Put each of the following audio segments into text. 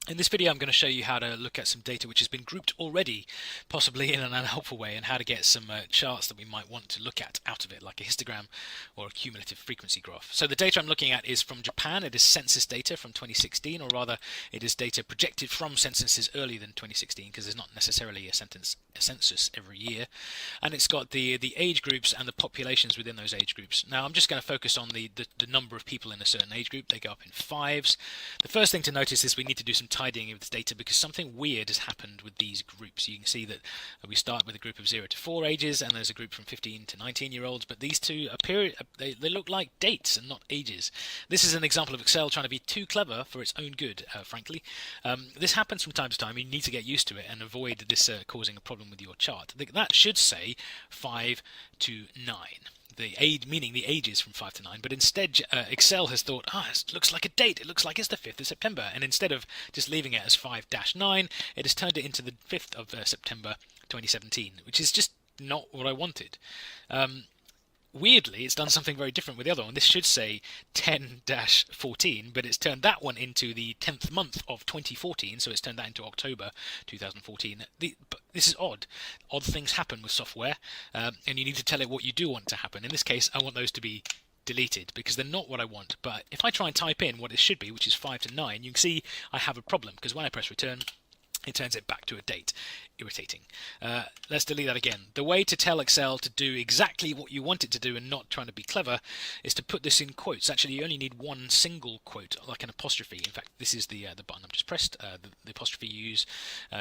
In this video I'm going to show you how to look at some data which has been grouped already, possibly in an unhelpful way, and how to get some charts that we might want to look at out of it, like a histogram or a cumulative frequency graph. So the data I'm looking at is from Japan. It is census data from 2016, or rather it is data projected from censuses earlier than 2016, because there's not necessarily a census every year. And it's got the age groups and the populations within those age groups. Now I'm just going to focus on the number of people in a certain age group. They go up in fives. The first thing to notice is we need to do some tidying of this data, because something weird has happened with these groups. You can see that we start with a group of 0 to 4 ages, and there's a group from 15 to 19-year-olds, but these two appear, they look like dates and not ages. This is an example of Excel trying to be too clever for its own good, frankly. This happens from time to time. You need to get used to it and avoid this causing a problem with your chart. That should say 5 to 9. The age, meaning the ages from 5 to 9, but instead Excel has thought, it looks like a date, it looks like it's the 5th of September, and instead of just leaving it as 5-9, it has turned it into the 5th of September 2017, which is just not what I wanted. Weirdly, it's done something very different with the other one. This should say 10-14, but it's turned that one into the 10th month of 2014, so it's turned that into October 2014. This is odd. Odd things happen with software, and you need to tell it what you do want to happen. In this case, I want those to be deleted because they're not what I want. But if I try and type in what it should be, which is 5 to 9, you can see I have a problem, because when I press return, it turns it back to a date. Irritating. Let's delete that again. The way to tell Excel to do exactly what you want it to do and not trying to be clever is to put this in quotes. Actually, you only need one single quote, like an apostrophe. In fact, this is the button I've just pressed, the apostrophe you use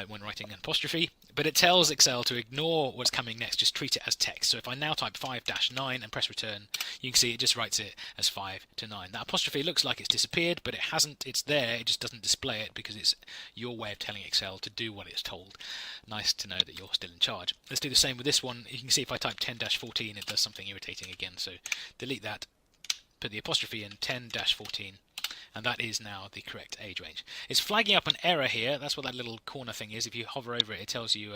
when writing an apostrophe. But it tells Excel to ignore what's coming next, just treat it as text. So if I now type 5-9 and press return, you can see it just writes it as 5 to 9. That apostrophe looks like it's disappeared, but it hasn't. It's there. It just doesn't display it because it's your way of telling Excel to do what it's told. Nice to know that you're still in charge. Let's do the same with this one. You can see if I type 10-14, it does something irritating again. So delete that, put the apostrophe in 10-14, and that is now the correct age range. It's flagging up an error here. That's what that little corner thing is. If you hover over it, it tells you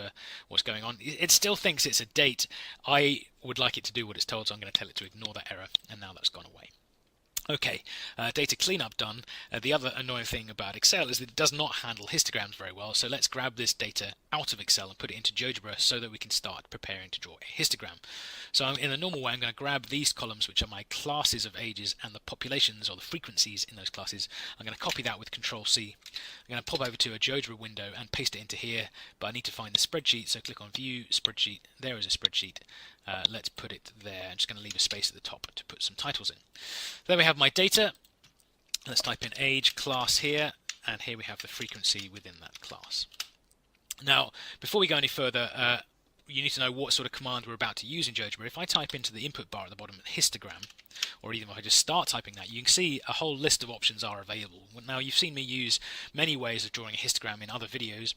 what's going on. It still thinks it's a date. I would like it to do what it's told, so I'm going to tell it to ignore that error, and now that's gone away. Okay, data cleanup done. The other annoying thing about Excel is that it does not handle histograms very well, so let's grab this data out of Excel and put it into GeoGebra so that we can start preparing to draw a histogram. So in the normal way, I'm going to grab these columns, which are my classes of ages and the populations or the frequencies in those classes. I'm going to copy that with Control-C. I'm going to pop over to a GeoGebra window and paste it into here, but I need to find the spreadsheet, so click on View, Spreadsheet. There is a spreadsheet. Let's put it there. I'm just going to leave a space at the top to put some titles in. There we have my data. Let's type in age class here, and here we have the frequency within that class. Now, before we go any further, you need to know what sort of command we're about to use in GeoGebra. If I type into the input bar at the bottom, histogram, or even if I just start typing that, you can see a whole list of options are available. Now, you've seen me use many ways of drawing a histogram in other videos.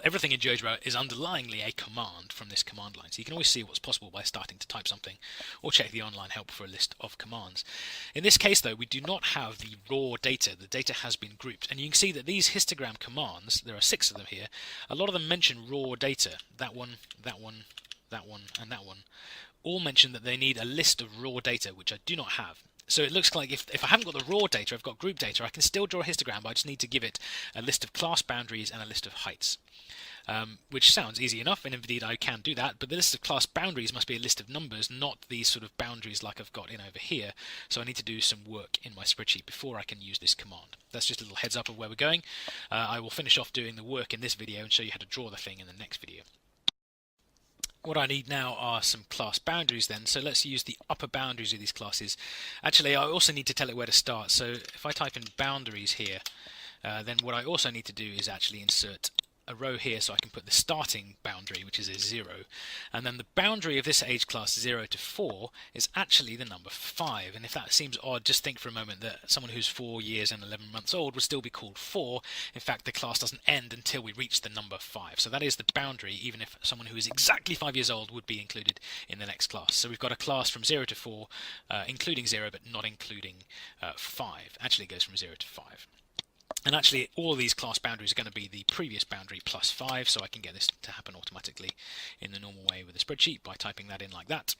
Everything in GeoGebra is underlyingly a command from this command line, so you can always see what's possible by starting to type something, or check the online help for a list of commands. In this case, though, we do not have the raw data. The data has been grouped, and you can see that these histogram commands, there are 6 of them here, a lot of them mention raw data. That one, that one, that one, and that one all mention that they need a list of raw data, which I do not have. So it looks like if I haven't got the raw data, I've got group data, I can still draw a histogram, but I just need to give it a list of class boundaries and a list of heights. Which sounds easy enough, and indeed I can do that, but the list of class boundaries must be a list of numbers, not these sort of boundaries like I've got in over here. So I need to do some work in my spreadsheet before I can use this command. That's just a little heads up of where we're going. I will finish off doing the work in this video and show you how to draw the thing in the next video. What I need now are some class boundaries then, so let's use the upper boundaries of these classes. Actually, I also need to tell it where to start, so if I type in boundaries here, then what I also need to do is actually insert a row here so I can put the starting boundary, which is a 0, and then the boundary of this age class 0 to 4 is actually the number 5. And if that seems odd, just think for a moment that someone who's 4 years and 11 months old would still be called 4. In fact, the class doesn't end until we reach the number 5, so that is the boundary, even if someone who is exactly 5 years old would be included in the next class. So we've got a class from 0 to 4, including 0 but not including 5. Actually, it goes from 0 to 5. And actually, all of these class boundaries are going to be the previous boundary plus 5, so I can get this to happen automatically in the normal way with a spreadsheet by typing that in like that.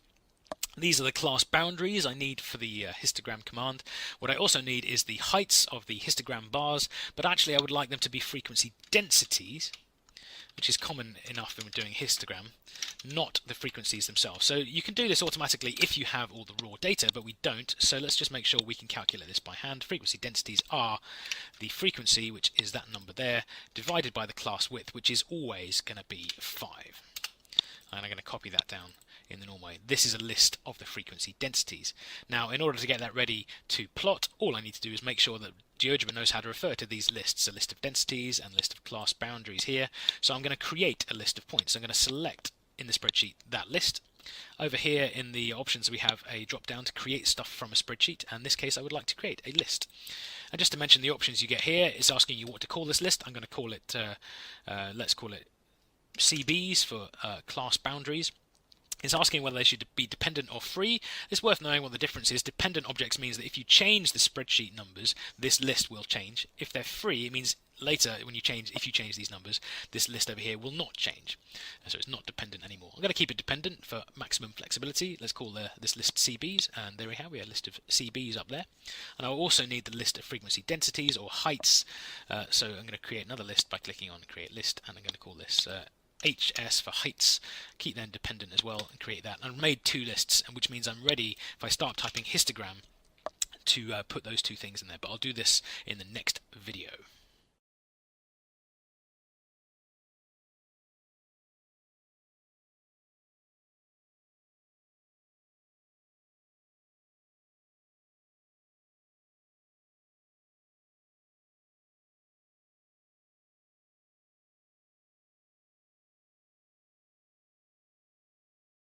These are the class boundaries I need for the histogram command. What I also need is the heights of the histogram bars, but actually I would like them to be frequency densities, which is common enough when we're doing histogram, not the frequencies themselves. So you can do this automatically if you have all the raw data, but we don't, so let's just make sure we can calculate this by hand. Frequency densities are the frequency, which is that number there, divided by the class width, which is always going to be 5. And I'm going to copy that down in the normal way. This is a list of the frequency densities. Now, in order to get that ready to plot, all I need to do is make sure that GeoGebra knows how to refer to these lists, a list of densities and a list of class boundaries here. So I'm going to create a list of points. I'm going to select in the spreadsheet that list. Over here in the options we have a drop down to create stuff from a spreadsheet, and in this case I would like to create a list. And just to mention the options you get here, it's asking you what to call this list. I'm going to call it, let's call it CBs for class boundaries. It's asking whether they should be dependent or free. It's worth knowing what the difference is. Dependent objects means that if you change the spreadsheet numbers, this list will change. If they're free, it means later when you change, if you change these numbers, this list over here will not change. So it's not dependent anymore. I'm going to keep it dependent for maximum flexibility. Let's call this list CBs, and there we have a list of CBs up there. And I'll also need the list of frequency densities or heights. So I'm going to create another list by clicking on create list, and I'm going to call this HS for heights, keep them dependent as well, and create that. And I've made 2 lists, which means I'm ready, if I start typing histogram, to put those 2 things in there. But I'll do this in the next video.